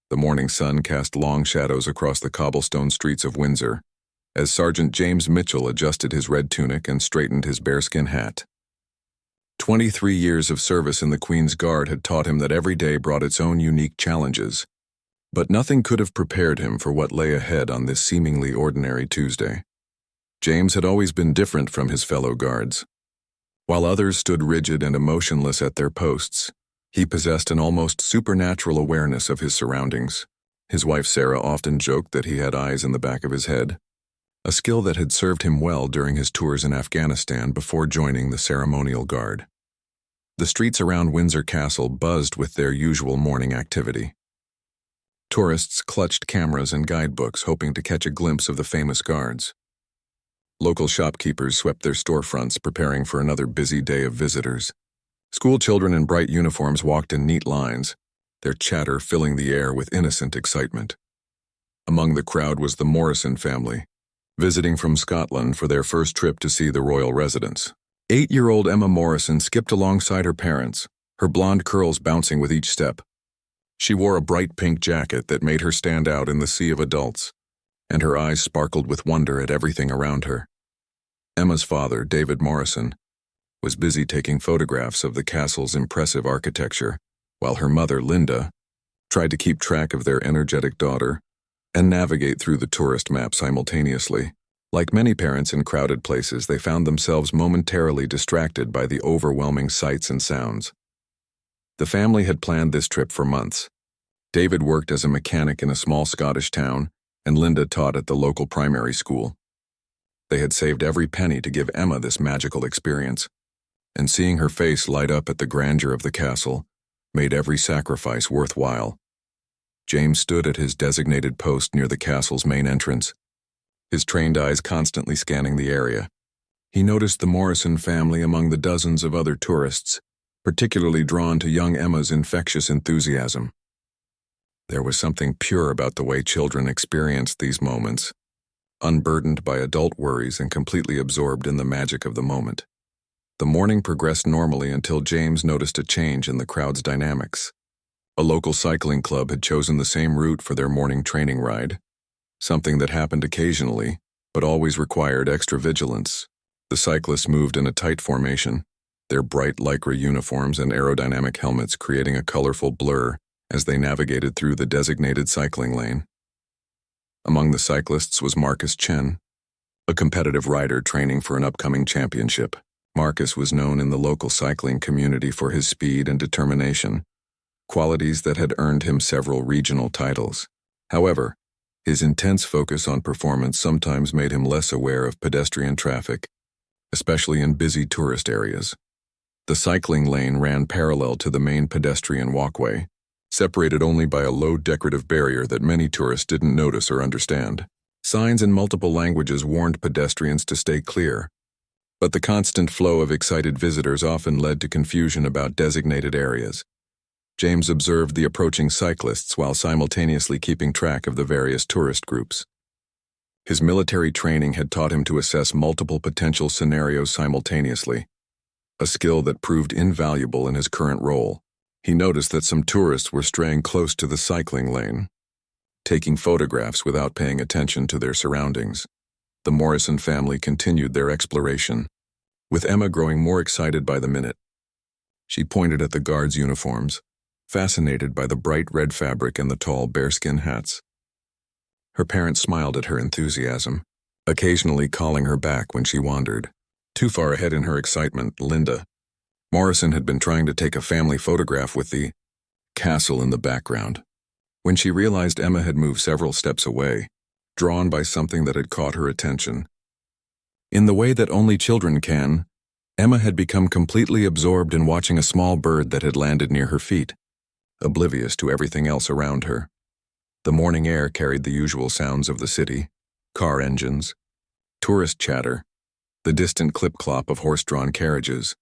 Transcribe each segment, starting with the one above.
The morning sun cast long shadows across the cobblestone streets of Windsor, as Sergeant James Mitchell adjusted his red tunic and straightened his bearskin hat. 23 years of service in the Queen's Guard had taught him that every day brought its own unique challenges, but nothing could have prepared him for what lay ahead on this seemingly ordinary Tuesday. James had always been different from his fellow guards. While others stood rigid and emotionless at their posts, he possessed an almost supernatural awareness of his surroundings. His wife Sarah often joked that he had eyes in the back of his head, a skill that had served him well during his tours in Afghanistan before joining the ceremonial guard. The streets around Windsor Castle buzzed with their usual morning activity. Tourists clutched cameras and guidebooks hoping to catch a glimpse of the famous guards. Local shopkeepers swept their storefronts preparing for another busy day of visitors. School children in bright uniforms walked in neat lines, their chatter filling the air with innocent excitement. Among the crowd was the Morrison family, visiting from Scotland for their first trip to see the royal residence. 8-year-old Emma Morrison skipped alongside her parents, her blonde curls bouncing with each step. She wore a bright pink jacket that made her stand out in the sea of adults, and her eyes sparkled with wonder at everything around her. Emma's father, David Morrison, was busy taking photographs of the castle's impressive architecture, while her mother, Linda, tried to keep track of their energetic daughter and navigate through the tourist map simultaneously. Like many parents in crowded places, they found themselves momentarily distracted by the overwhelming sights and sounds. The family had planned this trip for months. David worked as a mechanic in a small Scottish town, and Linda taught at the local primary school. They had saved every penny to give Emma this magical experience, and seeing her face light up at the grandeur of the castle made every sacrifice worthwhile. James stood at his designated post near the castle's main entrance, his trained eyes constantly scanning the area. He noticed the Morrison family among the dozens of other tourists, particularly drawn to young Emma's infectious enthusiasm. There was something pure about the way children experienced these moments, unburdened by adult worries and completely absorbed in the magic of the moment. The morning progressed normally until James noticed a change in the crowd's dynamics. A local cycling club had chosen the same route for their morning training ride, something that happened occasionally, but always required extra vigilance. The cyclists moved in a tight formation, their bright lycra uniforms and aerodynamic helmets creating a colorful blur as they navigated through the designated cycling lane. Among the cyclists was Marcus Chen, a competitive rider training for an upcoming championship. Marcus was known in the local cycling community for his speed and determination, qualities that had earned him several regional titles. However, his intense focus on performance sometimes made him less aware of pedestrian traffic, especially in busy tourist areas. The cycling lane ran parallel to the main pedestrian walkway, separated only by a low decorative barrier that many tourists didn't notice or understand. Signs in multiple languages warned pedestrians to stay clear, but the constant flow of excited visitors often led to confusion about designated areas. James observed the approaching cyclists while simultaneously keeping track of the various tourist groups. His military training had taught him to assess multiple potential scenarios simultaneously, a skill that proved invaluable in his current role. He noticed that some tourists were straying close to the cycling lane, taking photographs without paying attention to their surroundings. The Morrison family continued their exploration, with Emma growing more excited by the minute. She pointed at the guards' uniforms, fascinated by the bright red fabric and the tall bearskin hats. Her parents smiled at her enthusiasm, occasionally calling her back when she wandered. Too far ahead in her excitement, Linda Morrison had been trying to take a family photograph with the castle in the background. When she realized Emma had moved several steps away, drawn by something that had caught her attention. In the way that only children can, Emma had become completely absorbed in watching a small bird that had landed near her feet, oblivious to everything else around her. The morning air carried the usual sounds of the city, car engines, tourist chatter, the distant clip-clop of horse-drawn carriages,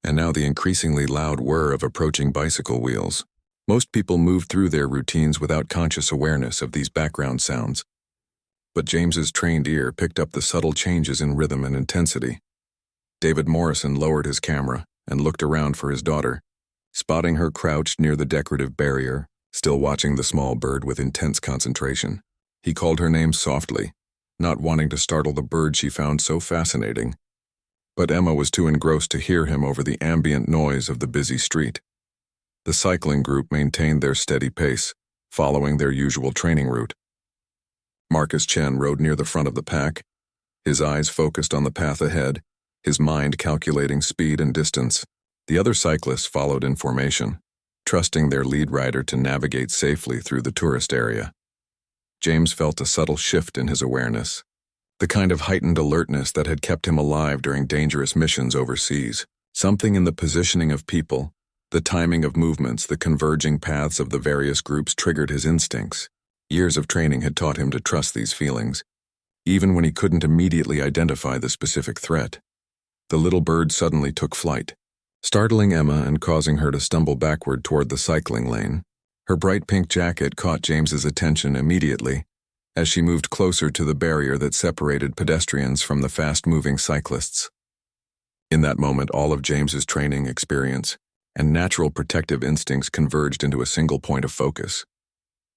and now the increasingly loud whir of approaching bicycle wheels. Most people moved through their routines without conscious awareness of these background sounds, but James's trained ear picked up the subtle changes in rhythm and intensity. David Morrison lowered his camera and looked around for his daughter, spotting her crouched near the decorative barrier, still watching the small bird with intense concentration. He called her name softly, not wanting to startle the bird she found so fascinating. But Emma was too engrossed to hear him over the ambient noise of the busy street. The cycling group maintained their steady pace, following their usual training route. Marcus Chen rode near the front of the pack, his eyes focused on the path ahead, his mind calculating speed and distance. The other cyclists followed in formation, trusting their lead rider to navigate safely through the tourist area. James felt a subtle shift in his awareness, the kind of heightened alertness that had kept him alive during dangerous missions overseas. Something in the positioning of people, the timing of movements, the converging paths of the various groups triggered his instincts. Years of training had taught him to trust these feelings, even when he couldn't immediately identify the specific threat. The little bird suddenly took flight, startling Emma and causing her to stumble backward toward the cycling lane. Her bright pink jacket caught James's attention immediately, as she moved closer to the barrier that separated pedestrians from the fast-moving cyclists. In that moment, all of James's training, experience, and natural protective instincts converged into a single point of focus.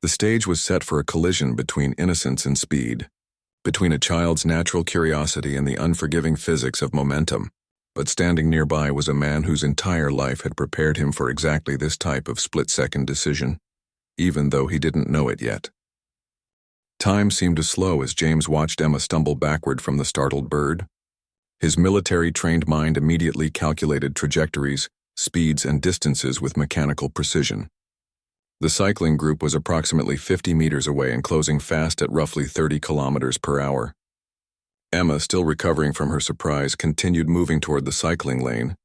The stage was set for a collision between innocence and speed, between a child's natural curiosity and the unforgiving physics of momentum. But standing nearby was a man whose entire life had prepared him for exactly this type of split-second decision, even though he didn't know it yet. Time seemed to slow as James watched Emma stumble backward from the startled bird. His military-trained mind immediately calculated trajectories, speeds, and distances with mechanical precision. The cycling group was approximately 50 meters away and closing fast at roughly 30 kilometers per hour. Emma, still recovering from her surprise, continued moving toward the cycling lane.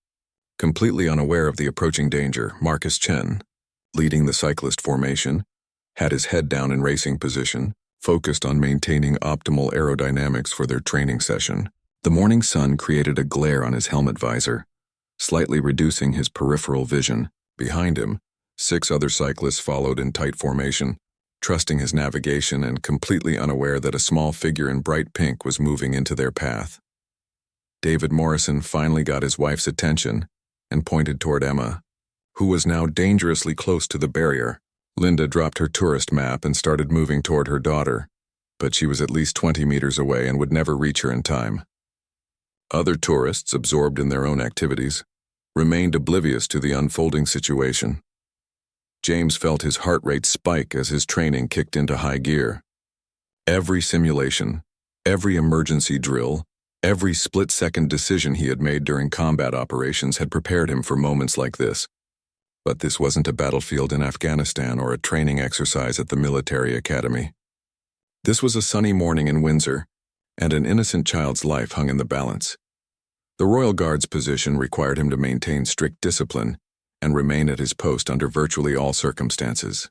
Completely unaware of the approaching danger, Marcus Chen, leading the cyclist formation, had his head down in racing position, focused on maintaining optimal aerodynamics for their training session. The morning sun created a glare on his helmet visor, slightly reducing his peripheral vision. Behind him, 6 other cyclists followed in tight formation, trusting his navigation and completely unaware that a small figure in bright pink was moving into their path. David Morrison finally got his wife's attention and pointed toward Emma, who was now dangerously close to the barrier. Linda dropped her tourist map and started moving toward her daughter, but she was at least 20 meters away and would never reach her in time. Other tourists, absorbed in their own activities, remained oblivious to the unfolding situation. James felt his heart rate spike as his training kicked into high gear. Every simulation, every emergency drill, every split-second decision he had made during combat operations had prepared him for moments like this. But this wasn't a battlefield in Afghanistan or a training exercise at the military academy. This was a sunny morning in Windsor, and an innocent child's life hung in the balance. The Royal Guard's position required him to maintain strict discipline and remain at his post under virtually all circumstances.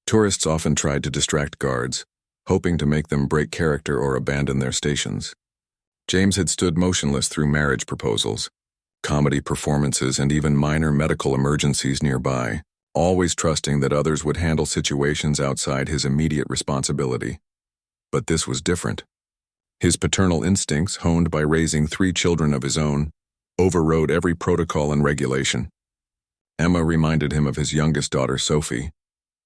Tourists often tried to distract guards, hoping to make them break character or abandon their stations. James had stood motionless through marriage proposals, comedy performances, and even minor medical emergencies nearby, always trusting that others would handle situations outside his immediate responsibility. But this was different. His paternal instincts, honed by raising 3 children of his own, overrode every protocol and regulation. Emma reminded him of his youngest daughter, Sophie,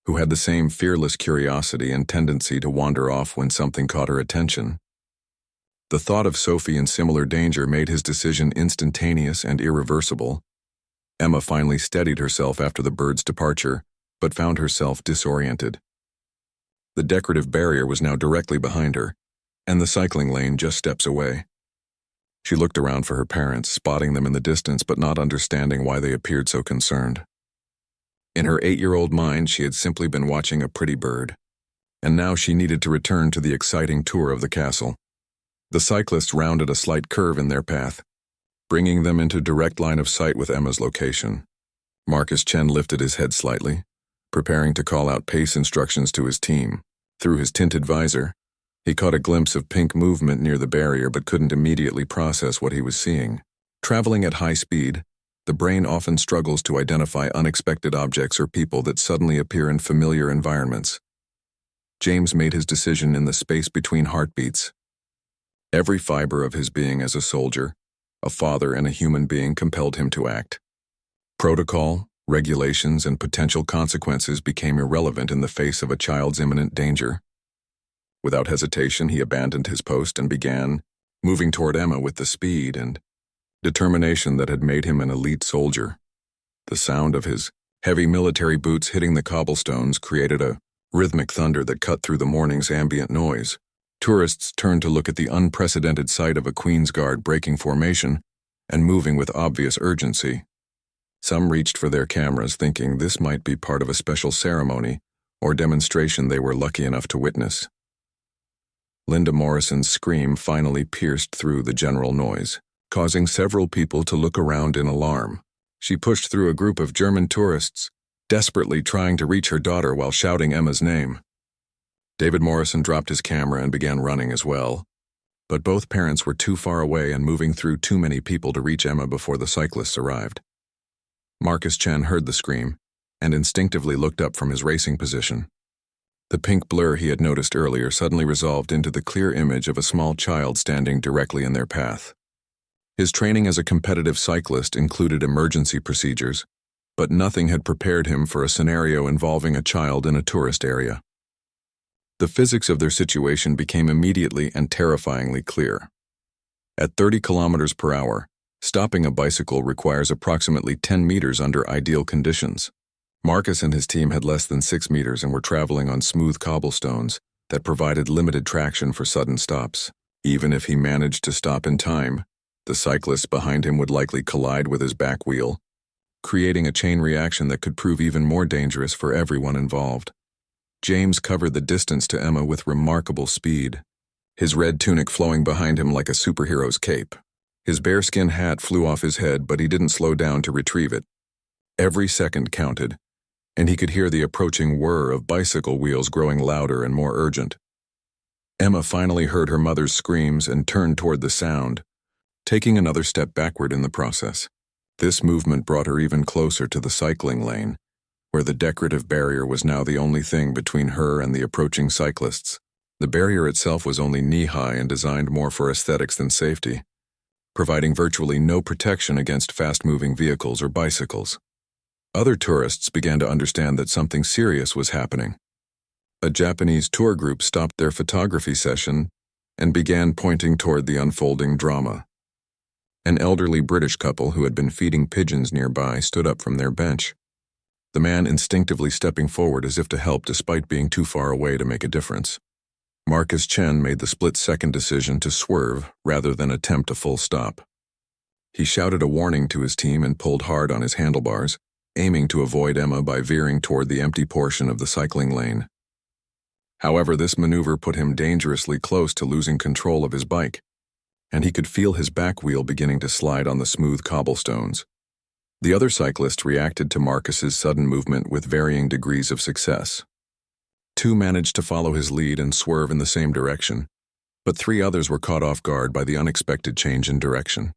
who had the same fearless curiosity and tendency to wander off when something caught her attention. The thought of Sophie in similar danger made his decision instantaneous and irreversible. Emma finally steadied herself after the bird's departure, but found herself disoriented. The decorative barrier was now directly behind her, and the cycling lane just steps away. She looked around for her parents, spotting them in the distance but not understanding why they appeared so concerned. In her 8-year-old mind, she had simply been watching a pretty bird, and now she needed to return to the exciting tour of the castle. The cyclists rounded a slight curve in their path, bringing them into direct line of sight with Emma's location. Marcus Chen lifted his head slightly, preparing to call out pace instructions to his team. Through his tinted visor, he caught a glimpse of pink movement near the barrier but couldn't immediately process what he was seeing. Traveling at high speed, the brain often struggles to identify unexpected objects or people that suddenly appear in familiar environments. James made his decision in the space between heartbeats. Every fiber of his being as a soldier, a father, and a human being compelled him to act. Protocol, Regulations and potential consequences became irrelevant in the face of a child's imminent danger. Without hesitation, he abandoned his post and began moving toward Emma with the speed and determination that had made him an elite soldier. The sound of his heavy military boots hitting the cobblestones created a rhythmic thunder that cut through the morning's ambient noise. Tourists turned to look at the unprecedented sight of a Queen's Guard breaking formation and moving with obvious urgency. Some reached for their cameras, thinking this might be part of a special ceremony or demonstration they were lucky enough to witness. Linda Morrison's scream finally pierced through the general noise, causing several people to look around in alarm. She pushed through a group of German tourists, desperately trying to reach her daughter while shouting Emma's name. David Morrison dropped his camera and began running as well. But both parents were too far away and moving through too many people to reach Emma before the cyclists arrived. Marcus Chen heard the scream and instinctively looked up from his racing position. The pink blur he had noticed earlier suddenly resolved into the clear image of a small child standing directly in their path. His training as a competitive cyclist included emergency procedures, but nothing had prepared him for a scenario involving a child in a tourist area. The physics of their situation became immediately and terrifyingly clear. At 30 kilometers per hour, stopping a bicycle requires approximately 10 meters under ideal conditions. Marcus and his team had less than 6 meters and were traveling on smooth cobblestones that provided limited traction for sudden stops. Even if he managed to stop in time, the cyclists behind him would likely collide with his back wheel, creating a chain reaction that could prove even more dangerous for everyone involved. James covered the distance to Emma with remarkable speed, his red tunic flowing behind him like a superhero's cape. His bearskin hat flew off his head, but he didn't slow down to retrieve it. Every second counted, and he could hear the approaching whir of bicycle wheels growing louder and more urgent. Emma finally heard her mother's screams and turned toward the sound, taking another step backward in the process. This movement brought her even closer to the cycling lane, where the decorative barrier was now the only thing between her and the approaching cyclists. The barrier itself was only knee-high and designed more for aesthetics than safety, providing virtually no protection against fast-moving vehicles or bicycles. Other tourists began to understand that something serious was happening. A Japanese tour group stopped their photography session and began pointing toward the unfolding drama. An elderly British couple who had been feeding pigeons nearby stood up from their bench, the man instinctively stepping forward as if to help despite being too far away to make a difference. Marcus Chen made the split-second decision to swerve rather than attempt a full stop. He shouted a warning to his team and pulled hard on his handlebars, aiming to avoid Emma by veering toward the empty portion of the cycling lane. However, this maneuver put him dangerously close to losing control of his bike, and he could feel his back wheel beginning to slide on the smooth cobblestones. The other cyclists reacted to Marcus's sudden movement with varying degrees of success. 2 managed to follow his lead and swerve in the same direction, but 3 others were caught off guard by the unexpected change in direction.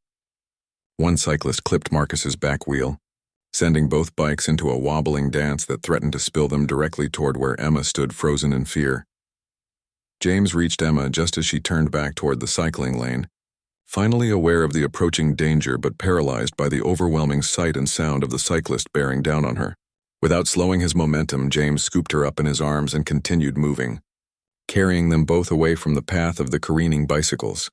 One cyclist clipped Marcus's back wheel, sending both bikes into a wobbling dance that threatened to spill them directly toward where Emma stood frozen in fear. James reached Emma just as she turned back toward the cycling lane, finally aware of the approaching danger but paralyzed by the overwhelming sight and sound of the cyclist bearing down on her. Without slowing his momentum, James scooped her up in his arms and continued moving, carrying them both away from the path of the careening bicycles.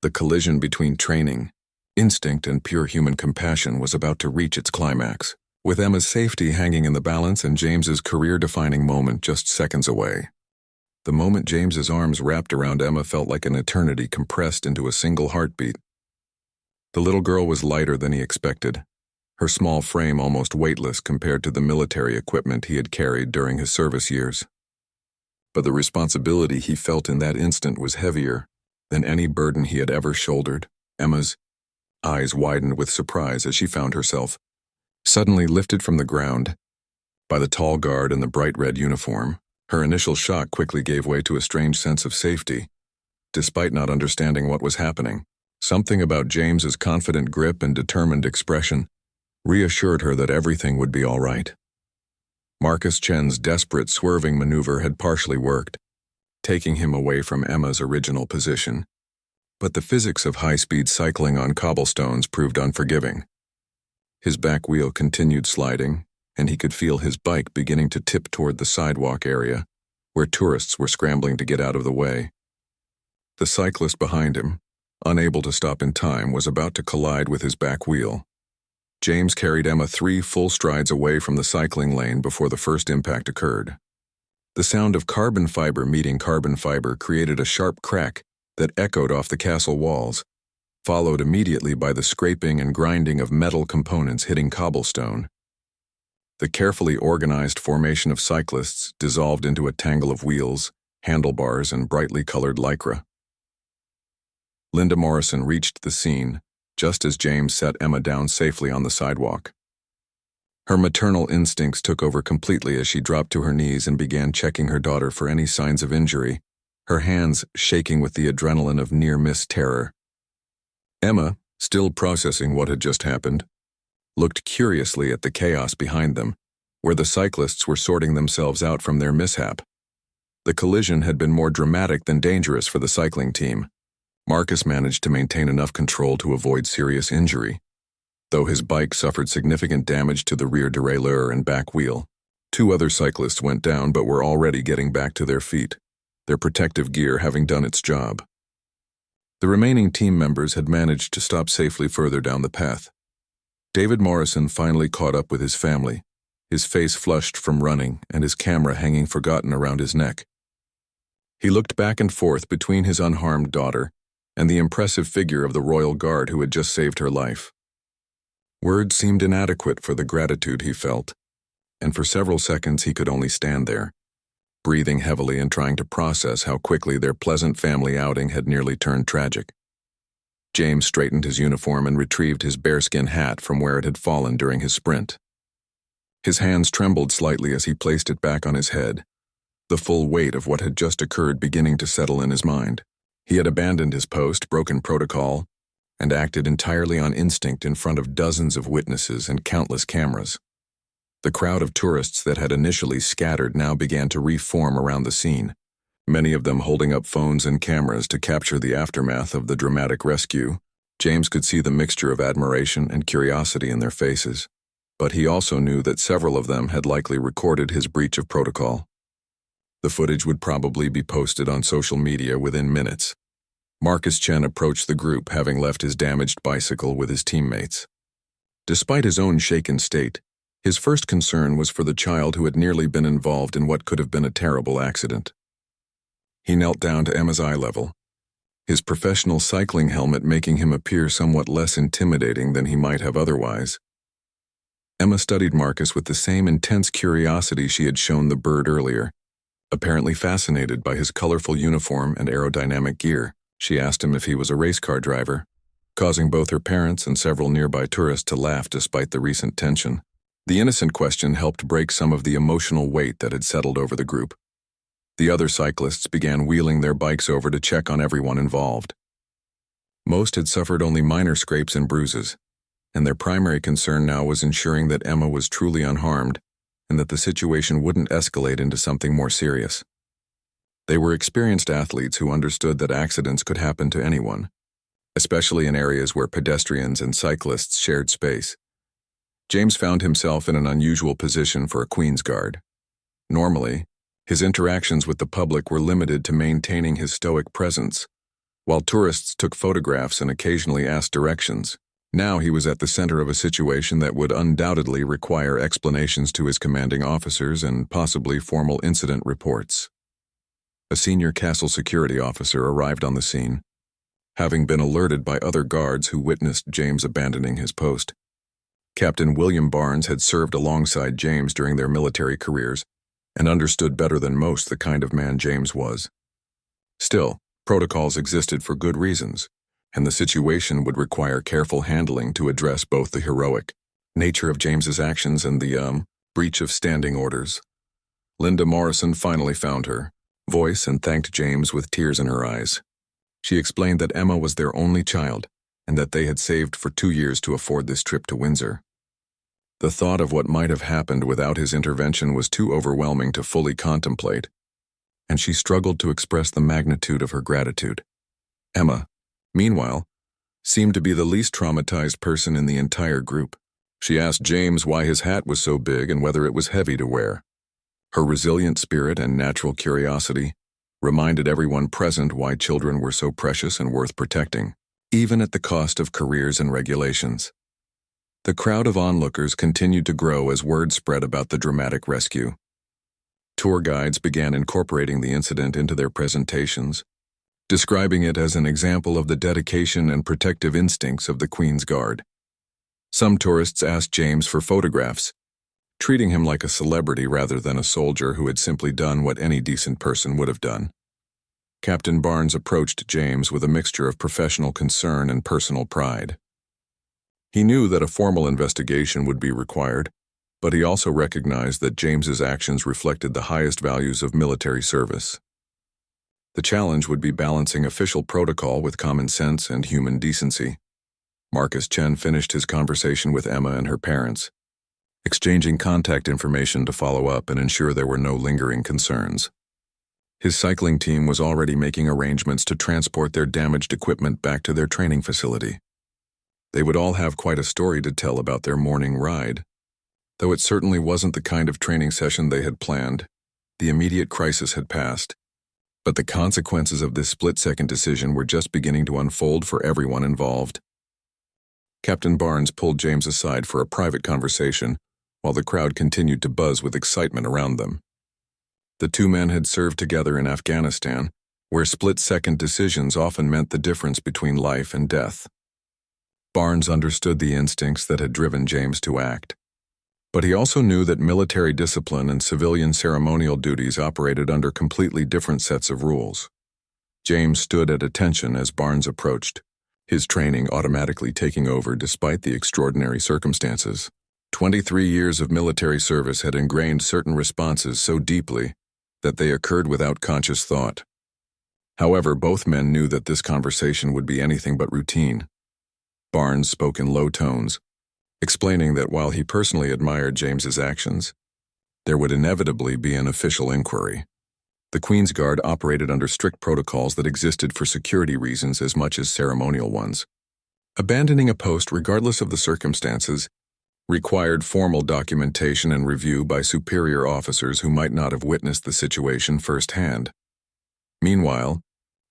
The collision between training, instinct, and pure human compassion was about to reach its climax, with Emma's safety hanging in the balance and James's career-defining moment just seconds away. The moment James's arms wrapped around Emma felt like an eternity compressed into a single heartbeat. The little girl was lighter than he expected, her small frame almost weightless compared to the military equipment he had carried during his service years. But the responsibility he felt in that instant was heavier than any burden he had ever shouldered. Emma's eyes widened with surprise as she found herself suddenly lifted from the ground by the tall guard in the bright red uniform. Her initial shock quickly gave way to a strange sense of safety, despite not understanding what was happening. Something about James's confident grip and determined expression reassured her that everything would be all right. Marcus Chen's desperate swerving maneuver had partially worked, taking him away from Emma's original position. But the physics of high-speed cycling on cobblestones proved unforgiving. His back wheel continued sliding, and he could feel his bike beginning to tip toward the sidewalk area, where tourists were scrambling to get out of the way. The cyclist behind him, unable to stop in time, was about to collide with his back wheel. James carried Emma 3 full strides away from the cycling lane before the first impact occurred. The sound of carbon fiber meeting carbon fiber created a sharp crack that echoed off the castle walls, followed immediately by the scraping and grinding of metal components hitting cobblestone. The carefully organized formation of cyclists dissolved into a tangle of wheels, handlebars, and brightly colored lycra. Linda Morrison reached the scene just as James set Emma down safely on the sidewalk. Her maternal instincts took over completely as she dropped to her knees and began checking her daughter for any signs of injury, her hands shaking with the adrenaline of near-miss terror. Emma, still processing what had just happened, looked curiously at the chaos behind them, where the cyclists were sorting themselves out from their mishap. The collision had been more dramatic than dangerous for the cycling team. Marcus managed to maintain enough control to avoid serious injury, though his bike suffered significant damage to the rear derailleur and back wheel. 2 other cyclists went down but were already getting back to their feet, their protective gear having done its job. The remaining team members had managed to stop safely further down the path. David Morrison finally caught up with his family, his face flushed from running and his camera hanging forgotten around his neck. He looked back and forth between his unharmed daughter and the impressive figure of the royal guard who had just saved her life. Words seemed inadequate for the gratitude he felt, and for several seconds he could only stand there, breathing heavily and trying to process how quickly their pleasant family outing had nearly turned tragic. James straightened his uniform and retrieved his bearskin hat from where it had fallen during his sprint. His hands trembled slightly as he placed it back on his head, the full weight of what had just occurred beginning to settle in his mind. He had abandoned his post, broken protocol, and acted entirely on instinct in front of dozens of witnesses and countless cameras. The crowd of tourists that had initially scattered now began to reform around the scene, many of them holding up phones and cameras to capture the aftermath of the dramatic rescue. James could see the mixture of admiration and curiosity in their faces, but he also knew that several of them had likely recorded his breach of protocol. The footage would probably be posted on social media within minutes. Marcus Chen approached the group, having left his damaged bicycle with his teammates. Despite his own shaken state, his first concern was for the child who had nearly been involved in what could have been a terrible accident. He knelt down to Emma's eye level, his professional cycling helmet making him appear somewhat less intimidating than he might have otherwise. Emma studied Marcus with the same intense curiosity she had shown the bird earlier. Apparently fascinated by his colorful uniform and aerodynamic gear, she asked him if he was a race car driver, causing both her parents and several nearby tourists to laugh despite the recent tension. The innocent question helped break some of the emotional weight that had settled over the group. The other cyclists began wheeling their bikes over to check on everyone involved. Most had suffered only minor scrapes and bruises, and their primary concern now was ensuring that Emma was truly unharmed and that the situation wouldn't escalate into something more serious. They were experienced athletes who understood that accidents could happen to anyone, especially in areas where pedestrians and cyclists shared space. James found himself in an unusual position for a Queen's Guard. Normally, his interactions with the public were limited to maintaining his stoic presence, while tourists took photographs and occasionally asked directions. Now he was at the center of a situation that would undoubtedly require explanations to his commanding officers and possibly formal incident reports. A senior castle security officer arrived on the scene, having been alerted by other guards who witnessed James abandoning his post. Captain William Barnes had served alongside James during their military careers and understood better than most the kind of man James was. Still, protocols existed for good reasons, and the situation would require careful handling to address both the heroic nature of James's actions and the breach of standing orders. Linda Morrison finally found her voice and thanked James with tears in her eyes. She explained that Emma was their only child and that they had saved for 2 years to afford this trip to Windsor. The thought of what might have happened without his intervention was too overwhelming to fully contemplate, and she struggled to express the magnitude of her gratitude. Emma, meanwhile, seemed to be the least traumatized person in the entire group. She asked James why his hat was so big and whether it was heavy to wear. Her resilient spirit and natural curiosity reminded everyone present why children were so precious and worth protecting, even at the cost of careers and regulations. The crowd of onlookers continued to grow as word spread about the dramatic rescue. Tour guides began incorporating the incident into their presentations, describing it as an example of the dedication and protective instincts of the Queen's Guard. Some tourists asked James for photographs, treating him like a celebrity rather than a soldier who had simply done what any decent person would have done. Captain Barnes approached James with a mixture of professional concern and personal pride. He knew that a formal investigation would be required, but he also recognized that James's actions reflected the highest values of military service. The challenge would be balancing official protocol with common sense and human decency. Marcus Chen finished his conversation with Emma and her parents, exchanging contact information to follow up and ensure there were no lingering concerns. His cycling team was already making arrangements to transport their damaged equipment back to their training facility. They would all have quite a story to tell about their morning ride. Though it certainly wasn't the kind of training session they had planned, the immediate crisis had passed. But the consequences of this split-second decision were just beginning to unfold for everyone involved. Captain Barnes pulled James aside for a private conversation, while the crowd continued to buzz with excitement around them. The two men had served together in Afghanistan, where split-second decisions often meant the difference between life and death. Barnes understood the instincts that had driven James to act. But he also knew that military discipline and civilian ceremonial duties operated under completely different sets of rules. James stood at attention as Barnes approached, his training automatically taking over despite the extraordinary circumstances. 23 years of military service had ingrained certain responses so deeply that they occurred without conscious thought. However, both men knew that this conversation would be anything but routine. Barnes spoke in low tones, explaining that while he personally admired James's actions, there would inevitably be an official inquiry. The Queen's Guard operated under strict protocols that existed for security reasons as much as ceremonial ones. Abandoning a post regardless of the circumstances required formal documentation and review by superior officers who might not have witnessed the situation firsthand. Meanwhile,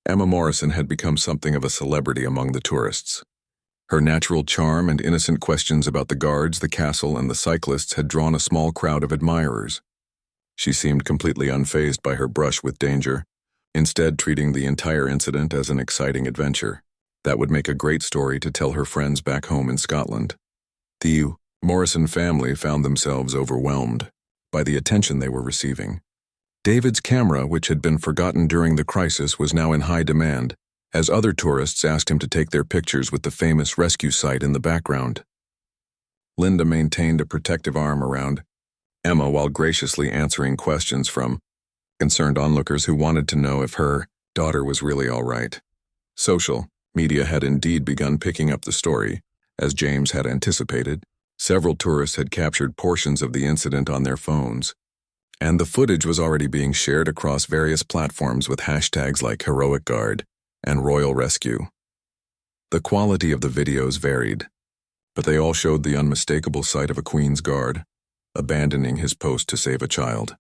Emma Morrison had become something of a celebrity among the tourists. Her natural charm and innocent questions about the guards, the castle, and the cyclists had drawn a small crowd of admirers. She seemed completely unfazed by her brush with danger, instead treating the entire incident as an exciting adventure that would make a great story to tell her friends back home in Scotland. The Morrison family found themselves overwhelmed by the attention they were receiving. David's camera, which had been forgotten during the crisis, was now in high demand, as other tourists asked him to take their pictures with the famous rescue site in the background. Linda maintained a protective arm around Emma while graciously answering questions from concerned onlookers who wanted to know if her daughter was really all right. Social media had indeed begun picking up the story, as James had anticipated. Several tourists had captured portions of the incident on their phones, and the footage was already being shared across various platforms with hashtags like Heroic Guard and Royal Rescue. The quality of the videos varied, but they all showed the unmistakable sight of a Queen's Guard abandoning his post to save a child.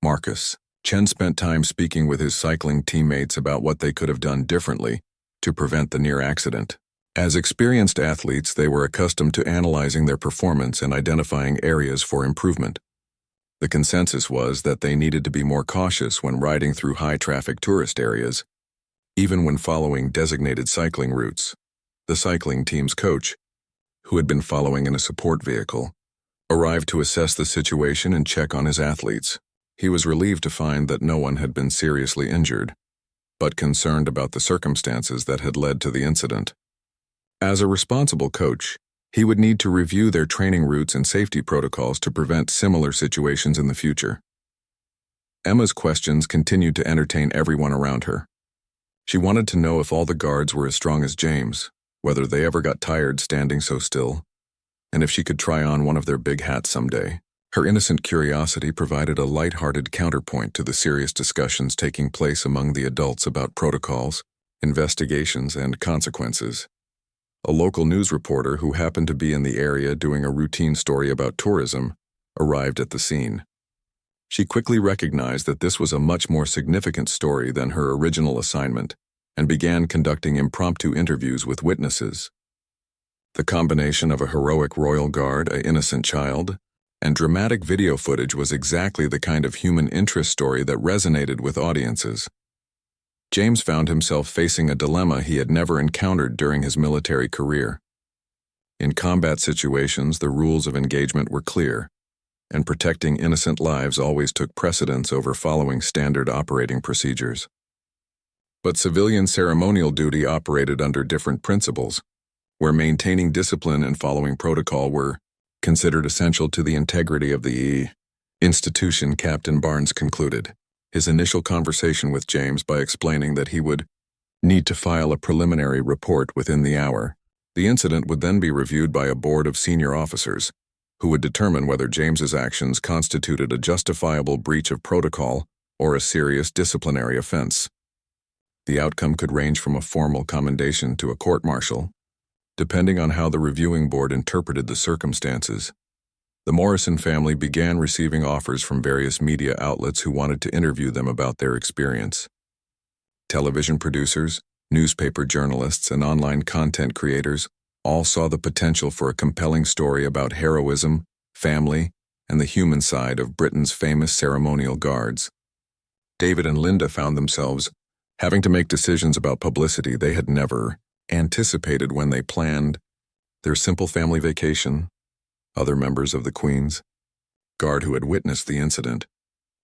Marcus Chen spent time speaking with his cycling teammates about what they could have done differently to prevent the near accident. As experienced athletes, they were accustomed to analyzing their performance and identifying areas for improvement. The consensus was that they needed to be more cautious when riding through high-traffic tourist areas, even when following designated cycling routes. The cycling team's coach, who had been following in a support vehicle, arrived to assess the situation and check on his athletes. He was relieved to find that no one had been seriously injured, but concerned about the circumstances that had led to the incident. As a responsible coach, he would need to review their training routes and safety protocols to prevent similar situations in the future. Emma's questions continued to entertain everyone around her. She wanted to know if all the guards were as strong as James, whether they ever got tired standing so still, and if she could try on one of their big hats someday. Her innocent curiosity provided a light-hearted counterpoint to the serious discussions taking place among the adults about protocols, investigations, and consequences. A local news reporter who happened to be in the area doing a routine story about tourism arrived at the scene. She quickly recognized that this was a much more significant story than her original assignment and began conducting impromptu interviews with witnesses. The combination of a heroic royal guard, an innocent child, and dramatic video footage was exactly the kind of human interest story that resonated with audiences. James found himself facing a dilemma he had never encountered during his military career. In combat situations, the rules of engagement were clear, and protecting innocent lives always took precedence over following standard operating procedures. But civilian ceremonial duty operated under different principles, where maintaining discipline and following protocol were considered essential to the integrity of the institution. Captain Barnes concluded his initial conversation with James by explaining that he would need to file a preliminary report within the hour. The incident would then be reviewed by a board of senior officers, who would determine whether James's actions constituted a justifiable breach of protocol or a serious disciplinary offense. The outcome could range from a formal commendation to a court-martial, depending on how the reviewing board interpreted the circumstances. The Morrison family began receiving offers from various media outlets who wanted to interview them about their experience. Television producers, newspaper journalists, and online content creators all saw the potential for a compelling story about heroism, family, and the human side of Britain's famous ceremonial guards. David and Linda found themselves having to make decisions about publicity they had never anticipated when they planned their simple family vacation. Other members of the Queen's Guard who had witnessed the incident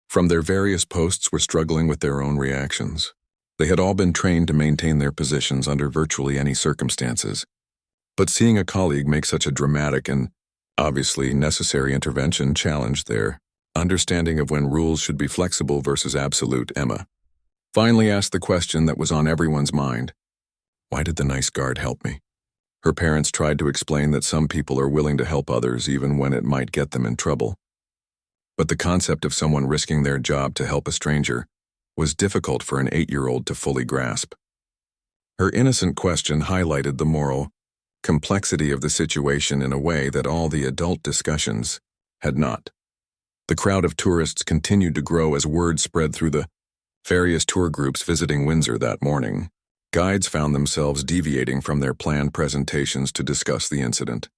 from their various posts were struggling with their own reactions. They had all been trained to maintain their positions under virtually any circumstances. But seeing a colleague make such a dramatic and obviously necessary intervention challenged their understanding of when rules should be flexible versus absolute. Emma finally asked the question that was on everyone's mind. Why did the nice guard help me? Her parents tried to explain that some people are willing to help others even when it might get them in trouble. But the concept of someone risking their job to help a stranger was difficult for an 8-year-old to fully grasp. Her innocent question highlighted the moral complexity of the situation in a way that all the adult discussions had not. The crowd of tourists continued to grow as word spread through the various tour groups visiting Windsor that morning. Guides found themselves deviating from their planned presentations to discuss the incident,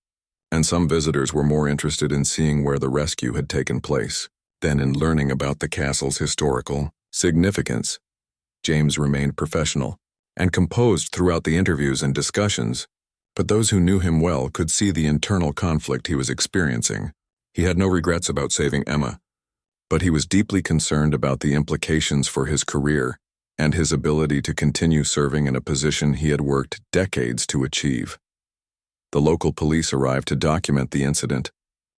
and some visitors were more interested in seeing where the rescue had taken place than in learning about the castle's historical significance. James remained professional and composed throughout the interviews and discussions, but those who knew him well could see the internal conflict he was experiencing. He had no regrets about saving Emma, but he was deeply concerned about the implications for his career and his ability to continue serving in a position he had worked decades to achieve. The local police arrived to document the incident,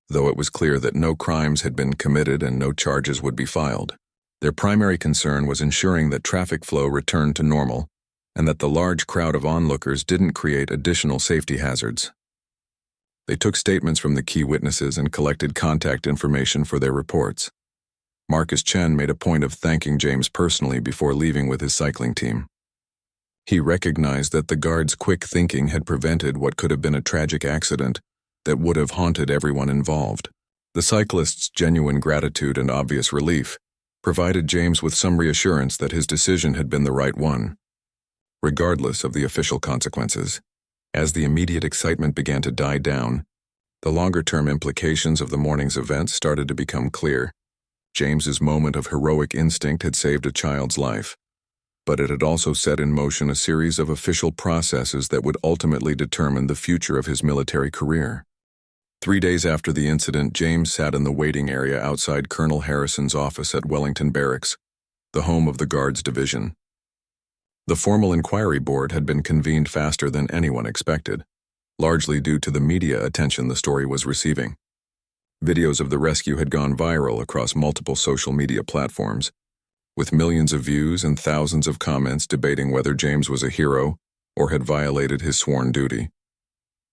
though it was clear that no crimes had been committed and no charges would be filed. Their primary concern was ensuring that traffic flow returned to normal and that the large crowd of onlookers didn't create additional safety hazards. They took statements from the key witnesses and collected contact information for their reports. Marcus Chen made a point of thanking James personally before leaving with his cycling team. He recognized that the guard's quick thinking had prevented what could have been a tragic accident that would have haunted everyone involved. The cyclist's genuine gratitude and obvious relief provided James with some reassurance that his decision had been the right one, regardless of the official consequences. As the immediate excitement began to die down, the longer-term implications of the morning's events started to become clear. James's moment of heroic instinct had saved a child's life, but it had also set in motion a series of official processes that would ultimately determine the future of his military career. 3 days after the incident, James sat in the waiting area outside Colonel Harrison's office at Wellington Barracks, the home of the Guards Division. The formal inquiry board had been convened faster than anyone expected, largely due to the media attention the story was receiving. Videos of the rescue had gone viral across multiple social media platforms, with millions of views and thousands of comments debating whether James was a hero or had violated his sworn duty.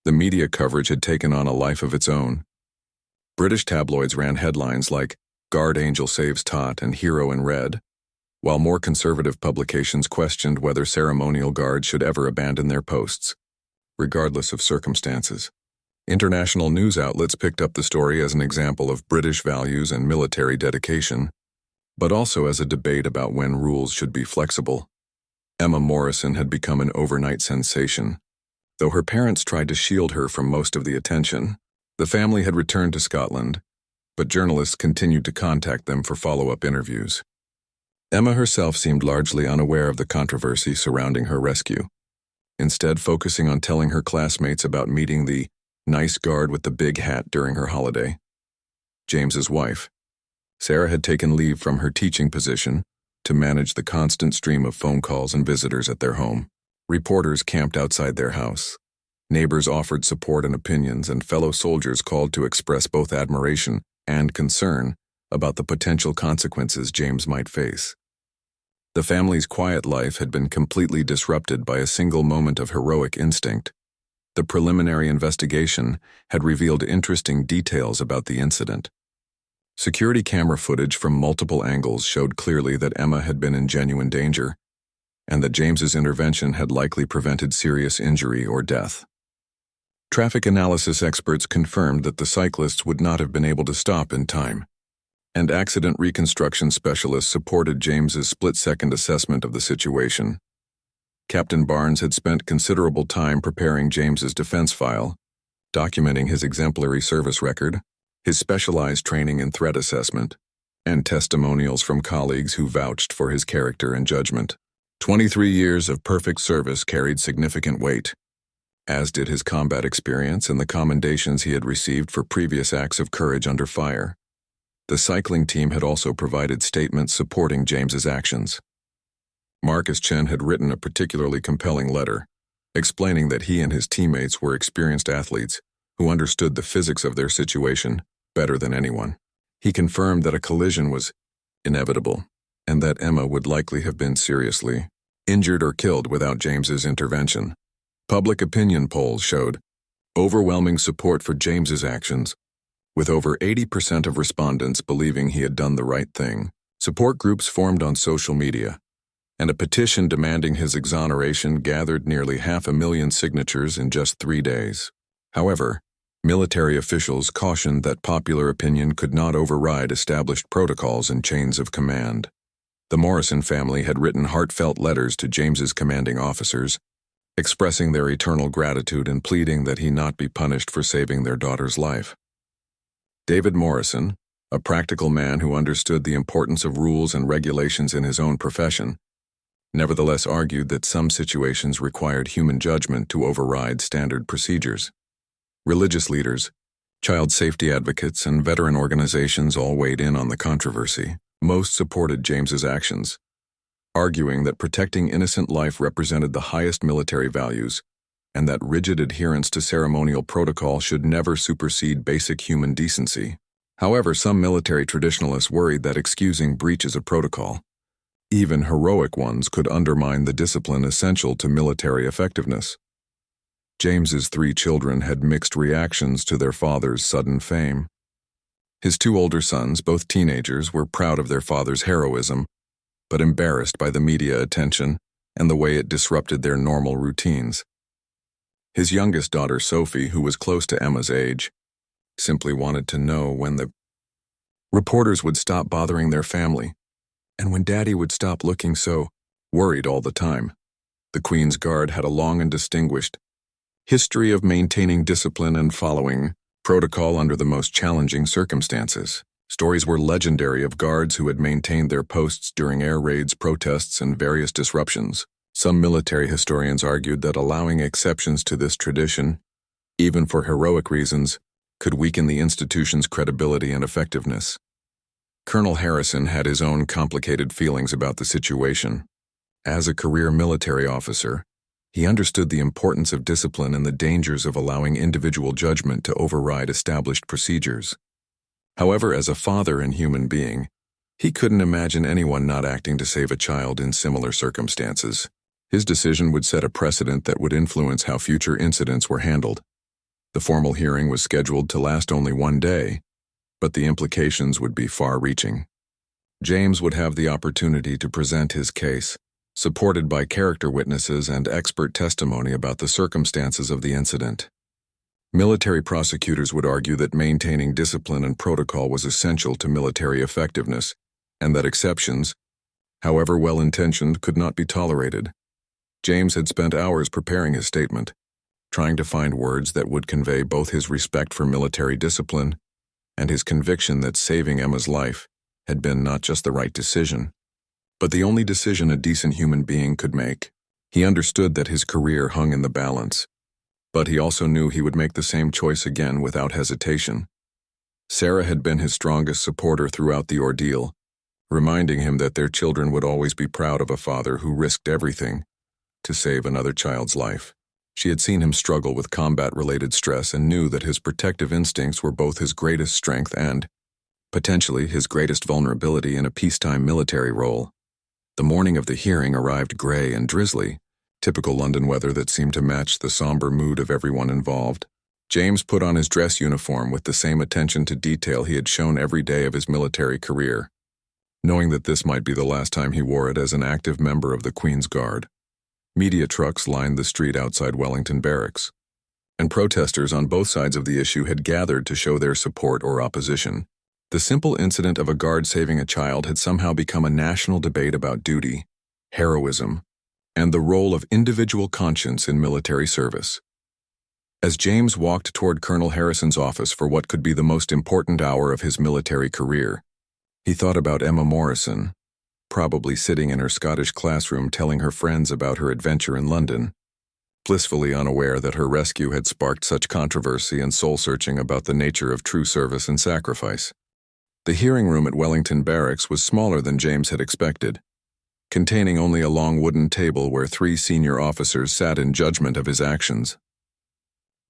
The media coverage had taken on a life of its own. British tabloids ran headlines like "Guard Angel Saves Tot" and "Hero in Red," while more conservative publications questioned whether ceremonial guards should ever abandon their posts. regardless of circumstances. International news outlets picked up the story as an example of British values and military dedication, but also as a debate about when rules should be flexible. Emma Morrison had become an overnight sensation. Though her parents tried to shield her from most of the attention, the family had returned to Scotland, but journalists continued to contact them for follow-up interviews. Emma herself seemed largely unaware of the controversy surrounding her rescue, instead focusing on telling her classmates about meeting the nice guard with the big hat during her holiday. James's wife, Sarah, had taken leave from her teaching position to manage the constant stream of phone calls and visitors at their home. Reporters camped outside their house. Neighbors offered support and opinions, and fellow soldiers called to express both admiration and concern about the potential consequences James might face. The family's quiet life had been completely disrupted by a single moment of heroic instinct. The preliminary investigation had revealed interesting details about the incident. Security camera footage from multiple angles showed clearly that Emma had been in genuine danger, and that James's intervention had likely prevented serious injury or death. Traffic analysis experts confirmed that the cyclists would not have been able to stop in time, and accident reconstruction specialists supported James's split-second assessment of the situation. Captain Barnes had spent considerable time preparing James's defense file, documenting his exemplary service record, his specialized training in threat assessment, and testimonials from colleagues who vouched for his character and judgment. 23 years of perfect service carried significant weight, as did his combat experience and the commendations he had received for previous acts of courage under fire. The cycling team had also provided statements supporting James's actions. Marcus Chen had written a particularly compelling letter, explaining that he and his teammates were experienced athletes who understood the physics of their situation better than anyone. He confirmed that a collision was inevitable, and that Emma would likely have been seriously injured or killed without James's intervention. Public opinion polls showed overwhelming support for James's actions, with over 80% of respondents believing he had done the right thing. Support groups formed on social media, and a petition demanding his exoneration gathered nearly 500,000 signatures in just 3 days. However, military officials cautioned that popular opinion could not override established protocols and chains of command. The Morrison family had written heartfelt letters to James's commanding officers, expressing their eternal gratitude and pleading that he not be punished for saving their daughter's life. David Morrison, a practical man who understood the importance of rules and regulations in his own profession, nevertheless argued that some situations required human judgment to override standard procedures. Religious leaders, child safety advocates, and veteran organizations all weighed in on the controversy. Most supported James's actions, arguing that protecting innocent life represented the highest military values, and that rigid adherence to ceremonial protocol should never supersede basic human decency. However, some military traditionalists worried that excusing breaches of protocol, even heroic ones, could undermine the discipline essential to military effectiveness. James's 3 children had mixed reactions to their father's sudden fame. His 2 older sons, both teenagers, were proud of their father's heroism, but embarrassed by the media attention and the way it disrupted their normal routines. His youngest daughter, Sophie, who was close to Emma's age, simply wanted to know when the reporters would stop bothering their family, and when Daddy would stop looking so worried all the time. The Queen's Guard had a long and distinguished history of maintaining discipline and following protocol under the most challenging circumstances. Stories were legendary of guards who had maintained their posts during air raids, protests, and various disruptions. Some military historians argued that allowing exceptions to this tradition, even for heroic reasons, could weaken the institution's credibility and effectiveness. Colonel Harrison had his own complicated feelings about the situation. As a career military officer, he understood the importance of discipline and the dangers of allowing individual judgment to override established procedures. However, as a father and human being, he couldn't imagine anyone not acting to save a child in similar circumstances. His decision would set a precedent that would influence how future incidents were handled. The formal hearing was scheduled to last only 1 day, but the implications would be far-reaching. James would have the opportunity to present his case, supported by character witnesses and expert testimony about the circumstances of the incident. Military prosecutors would argue that maintaining discipline and protocol was essential to military effectiveness, and that exceptions, however well-intentioned, could not be tolerated. James had spent hours preparing his statement, trying to find words that would convey both his respect for military discipline and his conviction that saving Emma's life had been not just the right decision, but the only decision a decent human being could make. He understood that his career hung in the balance, but he also knew he would make the same choice again without hesitation. Sarah had been his strongest supporter throughout the ordeal, reminding him that their children would always be proud of a father who risked everything to save another child's life. She had seen him struggle with combat-related stress and knew that his protective instincts were both his greatest strength and, potentially, his greatest vulnerability in a peacetime military role. The morning of the hearing arrived gray and drizzly, typical London weather that seemed to match the somber mood of everyone involved. James put on his dress uniform with the same attention to detail he had shown every day of his military career, knowing that this might be the last time he wore it as an active member of the Queen's Guard. Media trucks lined the street outside Wellington Barracks, and protesters on both sides of the issue had gathered to show their support or opposition. The simple incident of a guard saving a child had somehow become a national debate about duty, heroism, and the role of individual conscience in military service. As James walked toward Colonel Harrison's office for what could be the most important hour of his military career, he thought about Emma Morrison, probably sitting in her Scottish classroom telling her friends about her adventure in London, blissfully unaware that her rescue had sparked such controversy and soul-searching about the nature of true service and sacrifice. The hearing room at Wellington Barracks was smaller than James had expected, containing only a long wooden table where 3 senior officers sat in judgment of his actions.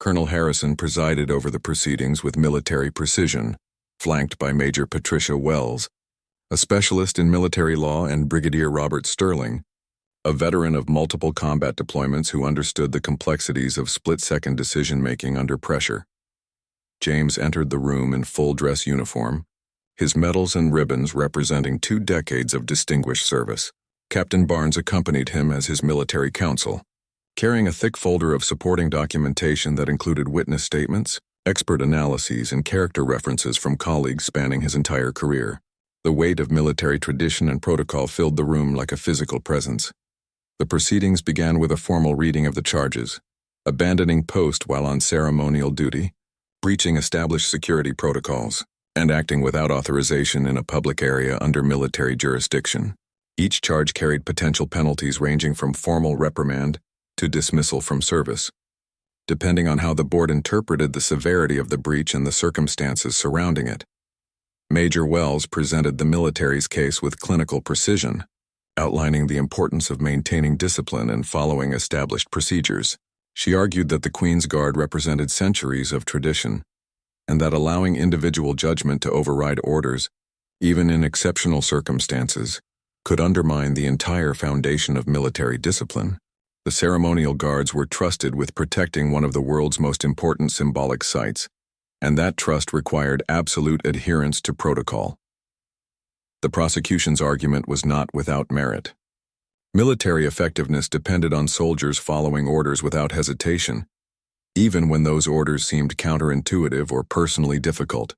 Colonel Harrison presided over the proceedings with military precision, flanked by Major Patricia Wells, a specialist in military law, and Brigadier Robert Sterling, a veteran of multiple combat deployments who understood the complexities of split-second decision-making under pressure. James entered the room in full dress uniform, his medals and ribbons representing 2 decades of distinguished service. Captain Barnes accompanied him as his military counsel, carrying a thick folder of supporting documentation that included witness statements, expert analyses, and character references from colleagues spanning his entire career. The weight of military tradition and protocol filled the room like a physical presence. The proceedings began with a formal reading of the charges: abandoning post while on ceremonial duty, breaching established security protocols, and acting without authorization in a public area under military jurisdiction. Each charge carried potential penalties ranging from formal reprimand to dismissal from service, depending on how the board interpreted the severity of the breach and the circumstances surrounding it. Major Wells presented the military's case with clinical precision, outlining the importance of maintaining discipline and following established procedures. She argued that the Queen's Guard represented centuries of tradition, and that allowing individual judgment to override orders, even in exceptional circumstances, could undermine the entire foundation of military discipline. The ceremonial guards were trusted with protecting one of the world's most important symbolic sites, and that trust required absolute adherence to protocol. The prosecution's argument was not without merit. Military effectiveness depended on soldiers following orders without hesitation, even when those orders seemed counterintuitive or personally difficult.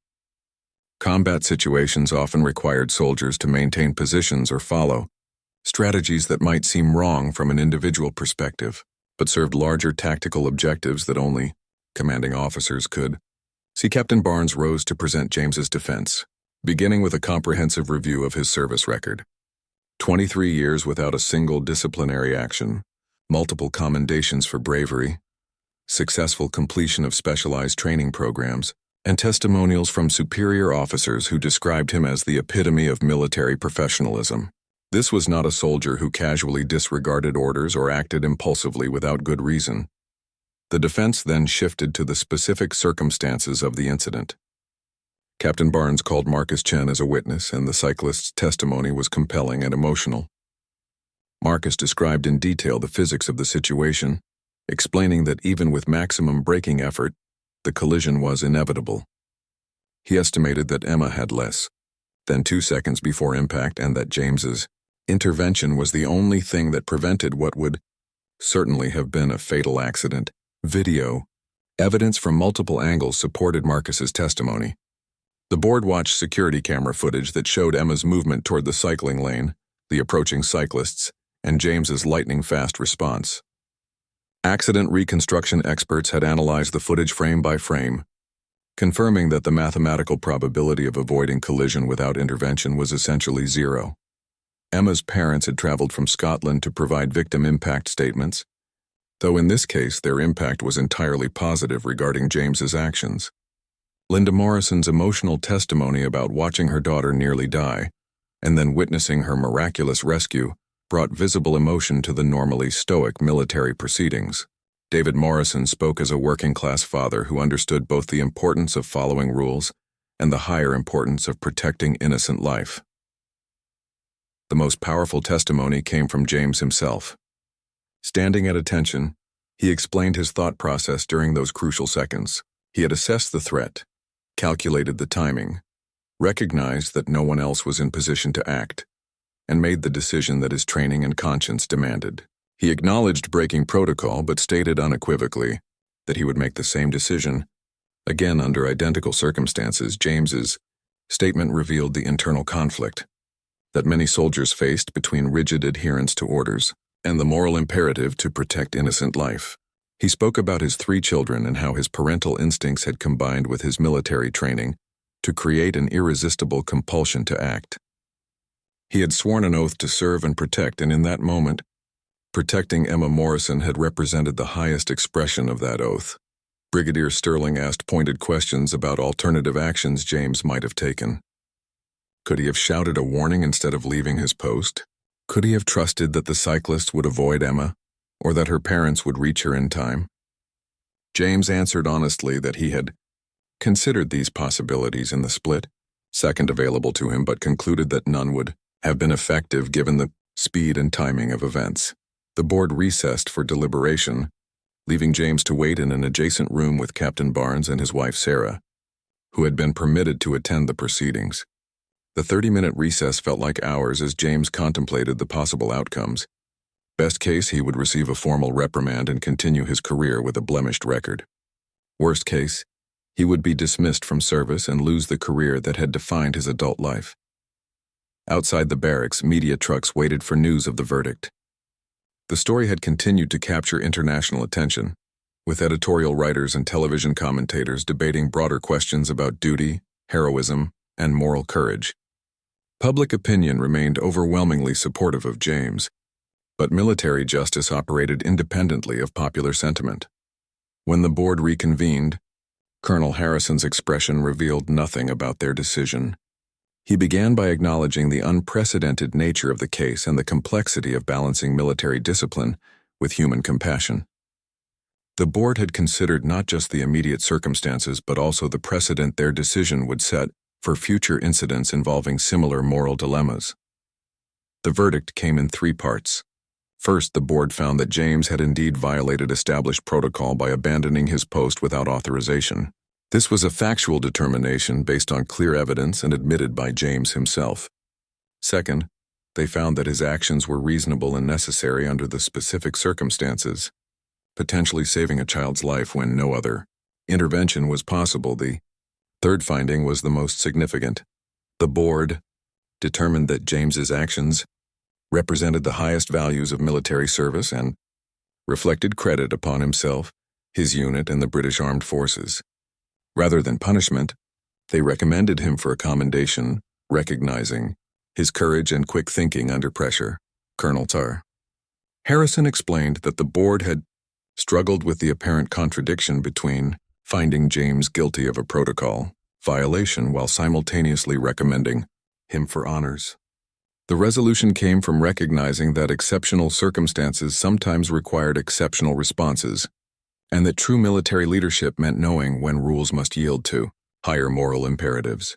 Combat situations often required soldiers to maintain positions or follow strategies that might seem wrong from an individual perspective, but served larger tactical objectives that only commanding officers could. See, Captain Barnes rose to present James's defense, beginning with a comprehensive review of his service record. 23 years without a single disciplinary action, multiple commendations for bravery, successful completion of specialized training programs, and testimonials from superior officers who described him as the epitome of military professionalism. This was not a soldier who casually disregarded orders or acted impulsively without good reason. The defense then shifted to the specific circumstances of the incident. Captain Barnes called Marcus Chen as a witness, and the cyclist's testimony was compelling and emotional. Marcus described in detail the physics of the situation, explaining that even with maximum braking effort, the collision was inevitable. He estimated that Emma had less than 2 seconds before impact, and that James's Intervention was the only thing that prevented what would certainly have been a fatal accident. Video evidence from multiple angles supported Marcus's testimony. The board watched security camera footage that showed Emma's movement toward the cycling lane, the approaching cyclists, and James's lightning-fast response. Accident reconstruction experts had analyzed the footage frame by frame, confirming that the mathematical probability of avoiding collision without intervention was essentially zero. Emma's parents had traveled from Scotland to provide victim impact statements, though in this case their impact was entirely positive regarding James's actions. Linda Morrison's emotional testimony about watching her daughter nearly die, and then witnessing her miraculous rescue, brought visible emotion to the normally stoic military proceedings. David Morrison spoke as a working-class father who understood both the importance of following rules and the higher importance of protecting innocent life. The most powerful testimony came from James himself. Standing at attention, he explained his thought process during those crucial seconds. He had assessed the threat, calculated the timing, recognized that no one else was in position to act, and made the decision that his training and conscience demanded. He acknowledged breaking protocol but stated unequivocally that he would make the same decision, again under identical circumstances. James's statement revealed the internal conflict that many soldiers faced between rigid adherence to orders and the moral imperative to protect innocent life. He spoke about his 3 children and how his parental instincts had combined with his military training to create an irresistible compulsion to act. He had sworn an oath to serve and protect, and in that moment, protecting Emma Morrison had represented the highest expression of that oath. Brigadier Sterling asked pointed questions about alternative actions James might have taken. Could he have shouted a warning instead of leaving his post? Could he have trusted that the cyclist would avoid Emma, or that her parents would reach her in time? James answered honestly that he had considered these possibilities in the split second available to him, but concluded that none would have been effective given the speed and timing of events. The board recessed for deliberation, leaving James to wait in an adjacent room with Captain Barnes and his wife Sarah, who had been permitted to attend the proceedings. The 30-minute recess felt like hours as James contemplated the possible outcomes. Best case, he would receive a formal reprimand and continue his career with a blemished record. Worst case, he would be dismissed from service and lose the career that had defined his adult life. Outside the barracks, media trucks waited for news of the verdict. The story had continued to capture international attention, with editorial writers and television commentators debating broader questions about duty, heroism, and moral courage. Public opinion remained overwhelmingly supportive of James, but military justice operated independently of popular sentiment. When the board reconvened, Colonel Harrison's expression revealed nothing about their decision. He began by acknowledging the unprecedented nature of the case and the complexity of balancing military discipline with human compassion. The board had considered not just the immediate circumstances but also the precedent their decision would set for future incidents involving similar moral dilemmas. The verdict came in 3 parts. First, the board found that James had indeed violated established protocol by abandoning his post without authorization. This was a factual determination based on clear evidence and admitted by James himself. Second, they found that his actions were reasonable and necessary under the specific circumstances, potentially saving a child's life when no other intervention was possible. The third finding was the most significant. The board determined that James's actions represented the highest values of military service and reflected credit upon himself, his unit, and the British Armed Forces. Rather than punishment, they recommended him for a commendation, recognizing his courage and quick thinking under pressure. Colonel Tar Harrison explained that the board had struggled with the apparent contradiction between finding James guilty of a protocol violation while simultaneously recommending him for honors. The resolution came from recognizing that exceptional circumstances sometimes required exceptional responses, and that true military leadership meant knowing when rules must yield to higher moral imperatives.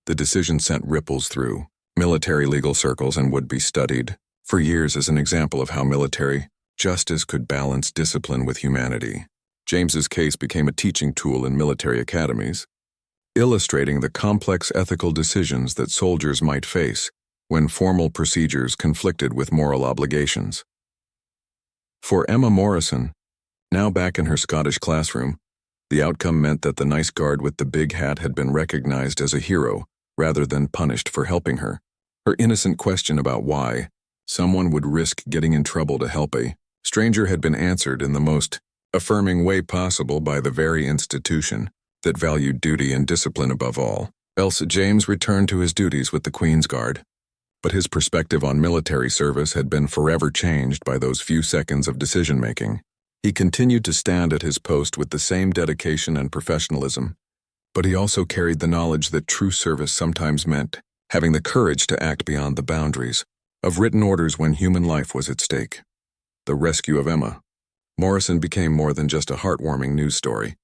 The decision sent ripples through military legal circles and would be studied for years as an example of how military justice could balance discipline with humanity. James's case became a teaching tool in military academies, illustrating the complex ethical decisions that soldiers might face when formal procedures conflicted with moral obligations. For Emma Morrison, now back in her Scottish classroom, the outcome meant that the nice guard with the big hat had been recognized as a hero rather than punished for helping her. Her innocent question about why someone would risk getting in trouble to help a stranger had been answered in the most affirming way possible by the very institution that valued duty and discipline above all. Else James returned to his duties with the Queen's Guard, but his perspective on military service had been forever changed by those few seconds of decision-making. He continued to stand at his post with the same dedication and professionalism, but he also carried the knowledge that true service sometimes meant having the courage to act beyond the boundaries of written orders when human life was at stake. The rescue of Emma Morrison became more than just a heartwarming news story.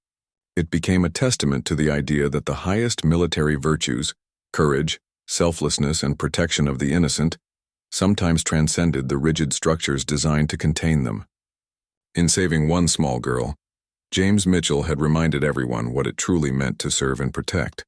It became a testament to the idea that the highest military virtues, courage, selflessness, and protection of the innocent, sometimes transcended the rigid structures designed to contain them. In saving one small girl, James Mitchell had reminded everyone what it truly meant to serve and protect.